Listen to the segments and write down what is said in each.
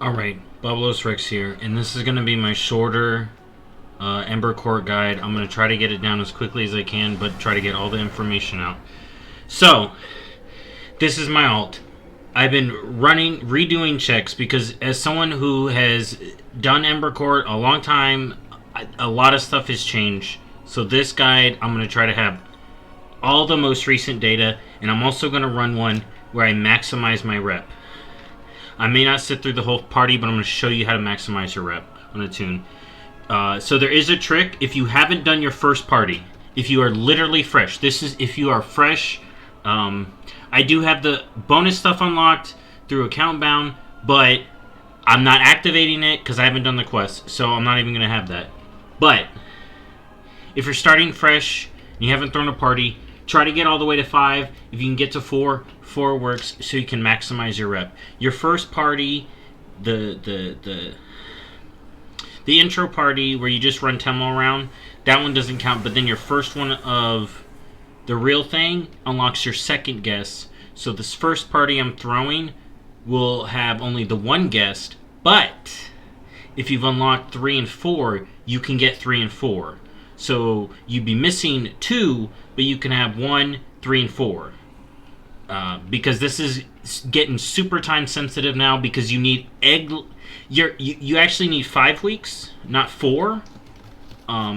Alright, BobalosRex here, and this is going to be my shorter Ember Court guide. I'm going to try to get it down as quickly as I can, but try to get all the information out. So, this is my alt. I've been redoing checks, because as someone who has done Ember Court a long time, a lot of stuff has changed. So this guide, I'm going to try to have all the most recent data, and I'm also going to run one where I maximize my rep. I may not sit through the whole party, but I'm going to show you how to maximize your rep on a tune. So there is a trick. If you haven't done your first party, if you are literally fresh, this is if you are fresh. I do have the bonus stuff unlocked through account bound, but I'm not activating it because I haven't done the quest, so I'm not even going to have that. But if you're starting fresh and you haven't thrown a party, try to get all the way to 5. If you can get to 4, 4 works, so you can maximize your rep. Your first party, the intro party where you just run Temmo around, that one doesn't count. But then your first one of the real thing unlocks your second guest. So this first party I'm throwing will have only the one guest, but if you've unlocked 3 and 4, you can get 3 and 4. So you'd be missing 2, but you can have 1, 3, and 4. Because this is getting super time sensitive now, because you need you actually need 5 weeks, not 4.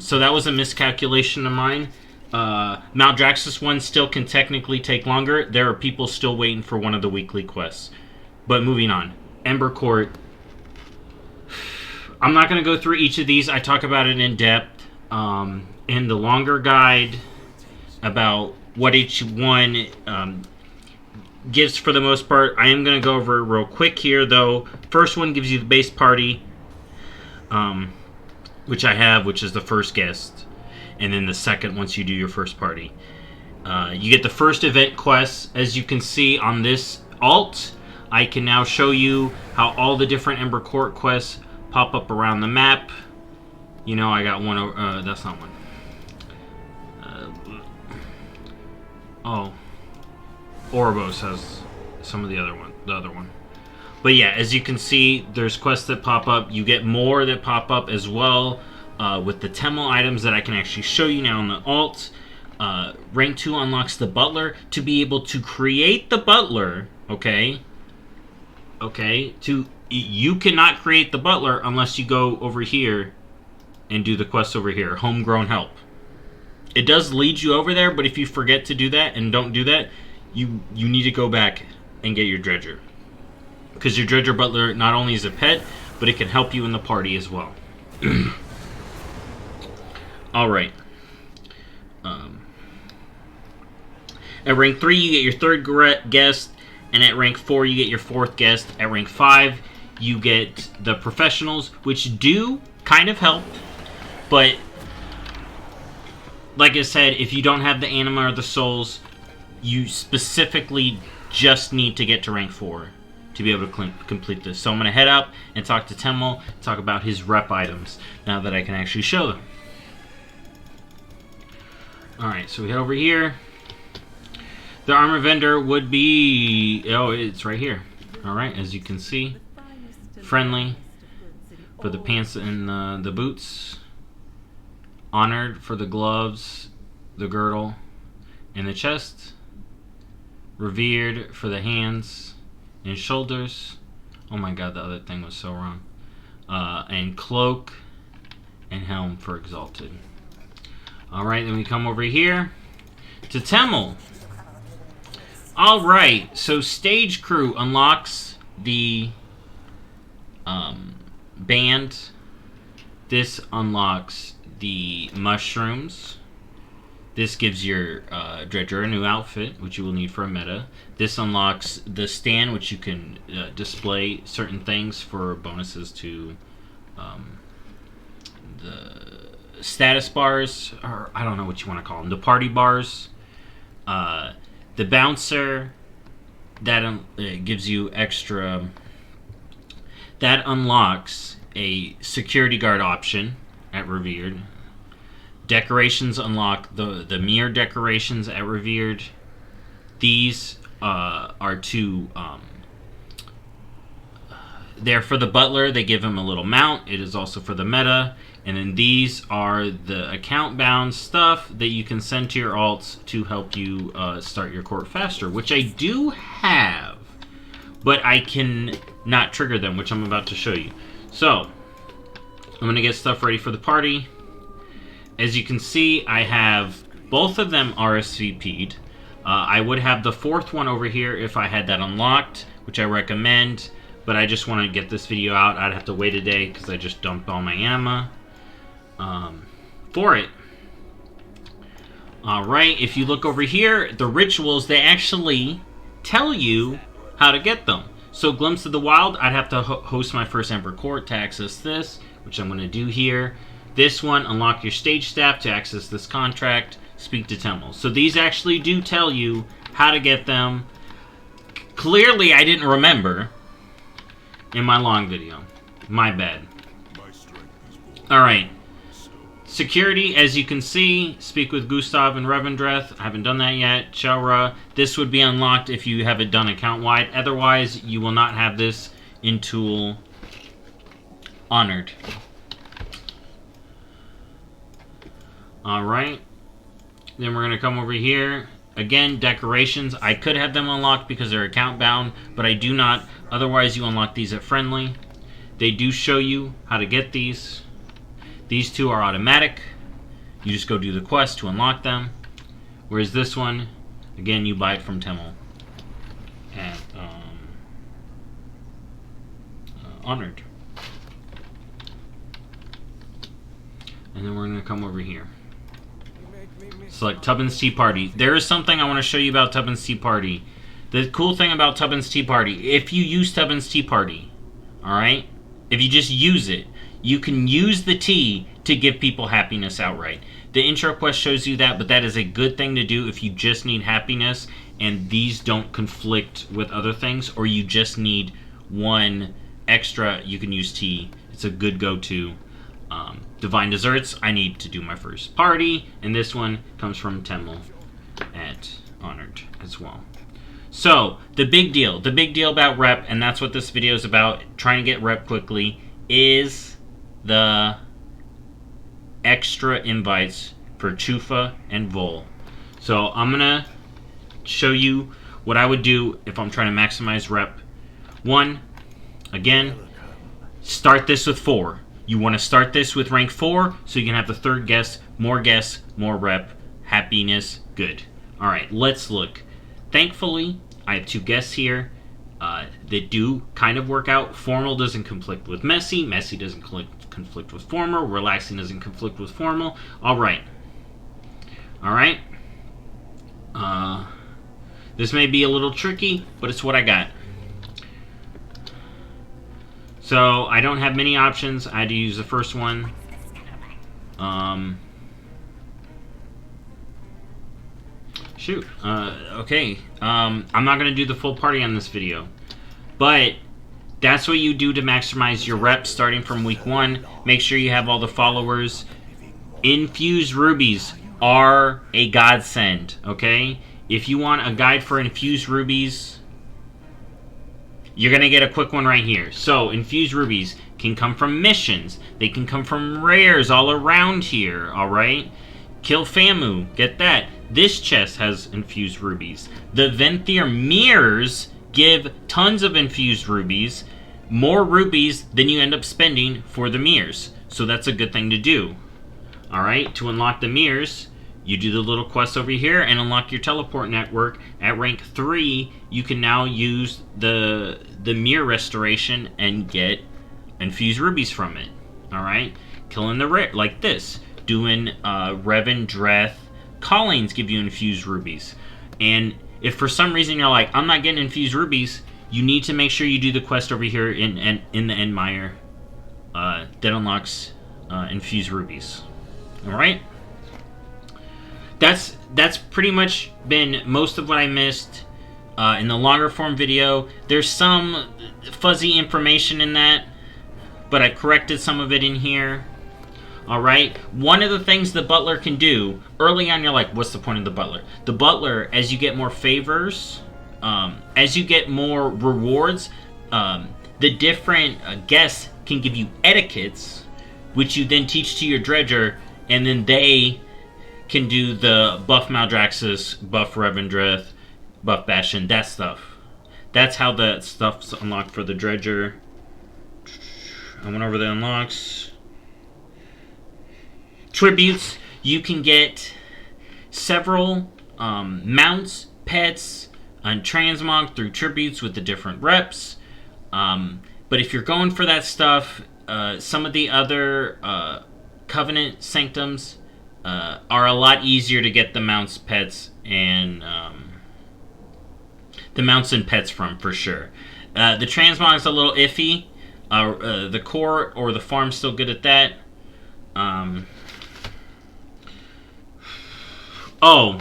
So that was a miscalculation of mine. Maldraxxus one still can technically take longer. There are people still waiting for one of the weekly quests. But moving on, Ember Court. I'm not going to go through each of these. I talk about it in depth in the longer guide about what each one gives for the most part. I am going to go over it real quick here, though. First one gives you the base party, which I have, which is the first guest. And then the second, once you do your first party. You get the first event quests. As you can see on this alt, I can now show you how all the different Ember Court quests pop up around the map. You know, I got one. That's not one. Oh, Ouroboros has some of the other one. But yeah, as you can see, there's quests that pop up. You get more that pop up as well with the Temmo items that I can actually show you now in the alt. Rank 2 unlocks the Butler. To be able to create the Butler, okay, you cannot create the Butler unless you go over here and do the quest over here, Homegrown Help. It does lead you over there, but if you forget to do that and don't do that, you need to go back and get your Dredger. Because your Dredger Butler not only is a pet, but it can help you in the party as well. Alright. At rank 3, you get your third guest, and at rank 4, you get your fourth guest. At rank 5, you get the professionals, which do kind of help, but like I said, if you don't have the anima or the souls, you specifically just need to get to rank 4 to be able to complete this. So I'm going to head up and talk to Temmo, talk about his rep items, now that I can actually show them. Alright, so we head over here. The armor vendor would be... oh, it's right here. Alright, as you can see. Friendly for the pants and the boots. Honored for the gloves, the girdle, and the chest. Revered for the hands and shoulders. Oh my god, the other thing was so wrong. And cloak and helm for exalted. Alright, then we come over here to Temmo. Alright, so stage crew unlocks the band. This unlocks the mushrooms. This gives your Dredger a new outfit, which you will need for a meta. This unlocks the stand, which you can display certain things for bonuses to the status bars, or I don't know what you want to call them, the party bars. The bouncer, that gives you extra. That unlocks a security guard option at Revered. Decorations unlock the mirror decorations at Revered. These are to they're for the butler. They give him a little mount. It is also for the meta. And then these are the account-bound stuff that you can send to your alts to help you start your court faster, which I do have, but I can not trigger them, which I'm about to show you. So, I'm going to get stuff ready for the party. As you can see, I have both of them RSVP'd. I would have the fourth one over here if I had that unlocked, which I recommend, but I just want to get this video out. I'd have to wait a day because I just dumped all my anima for it. Alright, if you look over here, the rituals, they actually tell you how to get them. So, Glimpse of the Wild, I'd have to host my first Ember Court to access this, which I'm going to do here. This one, unlock your stage staff to access this contract, speak to Temel. So these actually do tell you how to get them. Clearly, I didn't remember in my long video. My bad. Alright. Security, as you can see, speak with Gustav and Revendreth. I haven't done that yet. Chelra. This would be unlocked if you have it done account-wide. Otherwise, you will not have this in Tool Honored. Alright. Then we're going to come over here. Again, decorations. I could have them unlocked because they're account-bound, but I do not. Otherwise, you unlock these at friendly. They do show you how to get these. These two are automatic. You just go do the quest to unlock them. Whereas this one, again, you buy it from Temel at Honored. And then we're going to come over here. Select Tubbins Tea Party. There is something I want to show you about Tubbins Tea Party. The cool thing about Tubbins Tea Party, if you use Tubbins Tea Party, alright? If you just use it, you can use the tea to give people happiness outright. The intro quest shows you that, but that is a good thing to do if you just need happiness and these don't conflict with other things, or you just need one extra, you can use tea. It's a good go-to. Divine Desserts, I need to do my first party, and this one comes from Temel at Honored as well. So, the big deal about rep, and that's what this video is about, trying to get rep quickly, is the extra invites for Chufa and Vol. So I'm gonna show you what I would do if I'm trying to maximize rep. One, again, start this with 4. You want to start this with rank 4 so you can have the third guest, more rep, happiness, good. Alright, let's look. Thankfully, I have 2 guests here that do kind of work out. Formal doesn't conflict with messy. Messy doesn't conflict with formal. Relaxing doesn't conflict with formal. Alright. Alright. This may be a little tricky, but it's what I got. So, I don't have many options. I had to use the first one. Shoot. Okay. I'm not going to do the full party on this video. But that's what you do to maximize your reps starting from week 1. Make sure you have all the followers. Infused rubies are a godsend, okay? If you want a guide for infused rubies, you're going to get a quick one right here. So, infused rubies can come from missions. They can come from rares all around here, alright? Kill Famu, get that. This chest has infused rubies. The Venthyr mirrors give tons of infused rubies. More rubies than you end up spending for the mirrors. So that's a good thing to do. Alright, to unlock the mirrors, you do the little quest over here and unlock your teleport network. At rank 3, you can now use the mirror restoration and get infused rubies from it. Alright? Killing the rare, like this. Doing Revendreth callings give you infused rubies. And if for some reason you're like, I'm not getting infused rubies, you need to make sure you do the quest over here in the Endmire that unlocks infused rubies. Alright? That's pretty much been most of what I missed in the longer form video. There's some fuzzy information in that, but I corrected some of it in here. Alright? One of the things the butler can do, early on you're like, what's the point of the butler? The butler, as you get more favors, as you get more rewards, the different guests can give you etiquettes, which you then teach to your dredger, and then they can do the buff Maldraxxus, buff Revendreth, buff Bastion, that stuff. That's how the stuff's unlocked for the dredger. I went over the unlocks. Tributes, you can get several mounts, pets, and transmog through tributes with the different reps. But if you're going for that stuff, some of the other Covenant Sanctums are a lot easier to get the mounts, pets, and the mounts and pets from, for sure. The transmog is a little iffy. The core or the farm's still good at that. Oh,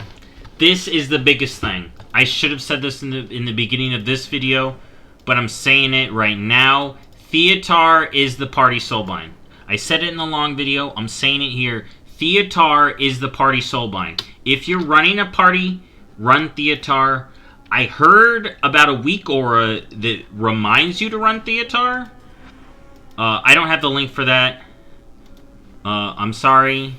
this is the biggest thing. I should have said this in the beginning of this video, but I'm saying it right now. Theotar is the party soulbind. I said it in the long video. I'm saying it here. Theotar is the party soulbind. If you're running a party, run Theotar. I heard about a weak aura that reminds you to run Theotar. I don't have the link for that. I'm sorry.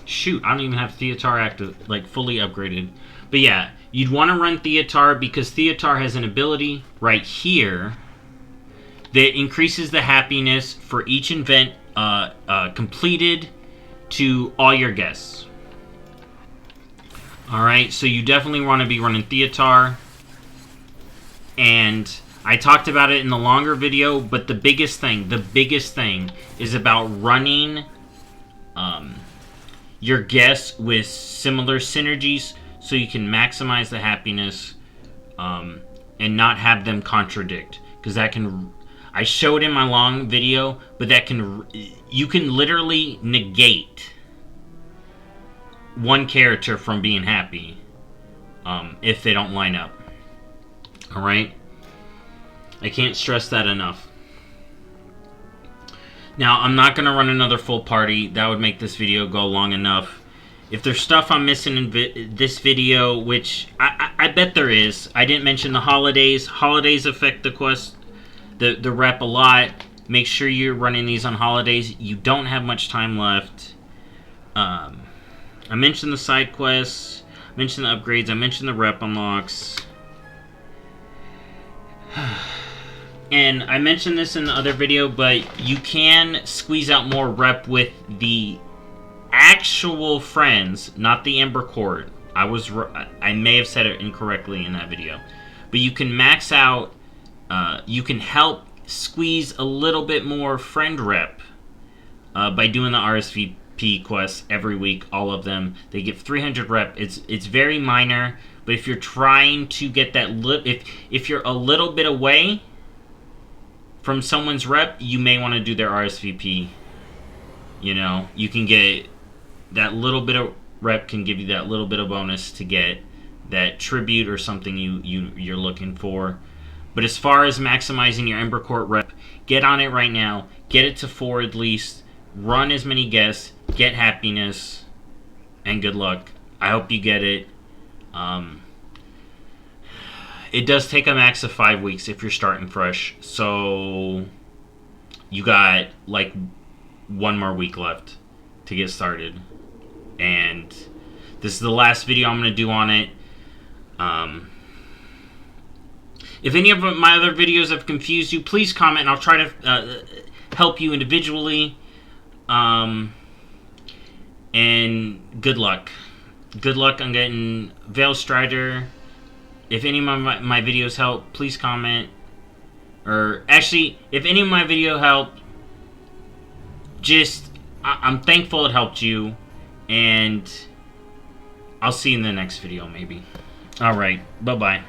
Shoot, I don't even have Theotar active, like fully upgraded. But yeah, you'd want to run Theotar because Theotar has an ability right here that increases the happiness for each event completed to all your guests. Alright, so you definitely want to be running Theotar. And I talked about it in the longer video, but the biggest thing is about running your guests with similar synergies so you can maximize the happiness and not have them contradict. Because that can... I showed in my long video, but that can... You can literally negate one character from being happy if they don't line up. Alright? I can't stress that enough. Now, I'm not going to run another full party. That would make this video go long enough. If there's stuff I'm missing in this video, which I bet there is. I didn't mention the holidays. Holidays affect the quest, the rep a lot. Make sure you're running these on holidays. You don't have much time left. I mentioned the side quests. I mentioned the upgrades. I mentioned the rep unlocks. And I mentioned this in the other video, but you can squeeze out more rep with the actual friends, not the Ember Court. I may have said it incorrectly in that video. But you can max out, you can help squeeze a little bit more friend rep by doing the RSVP quests every week, all of them. They give 300 rep. It's very minor, but if you're trying to get that, if you're a little bit away from someone's rep, you may want to do their RSVP. You know, you can get that little bit of rep, can give you that little bit of bonus to get that tribute or something you're looking for. But as far as maximizing your Ember Court rep, get on it right now. Get it to 4 at least. Run as many guests. Get happiness. And good luck. I hope you get it. It does take a max of 5 weeks if you're starting fresh. So you got like 1 more week left to get started. And this is the last video I'm going to do on it. If any of my other videos have confused you, please comment and I'll try to help you individually. And good luck. Good luck on getting Veilstrider. If any of my videos help, please comment. Or actually, if any of my video helped, I'm thankful it helped you. And I'll see you in the next video, maybe. Alright, bye-bye.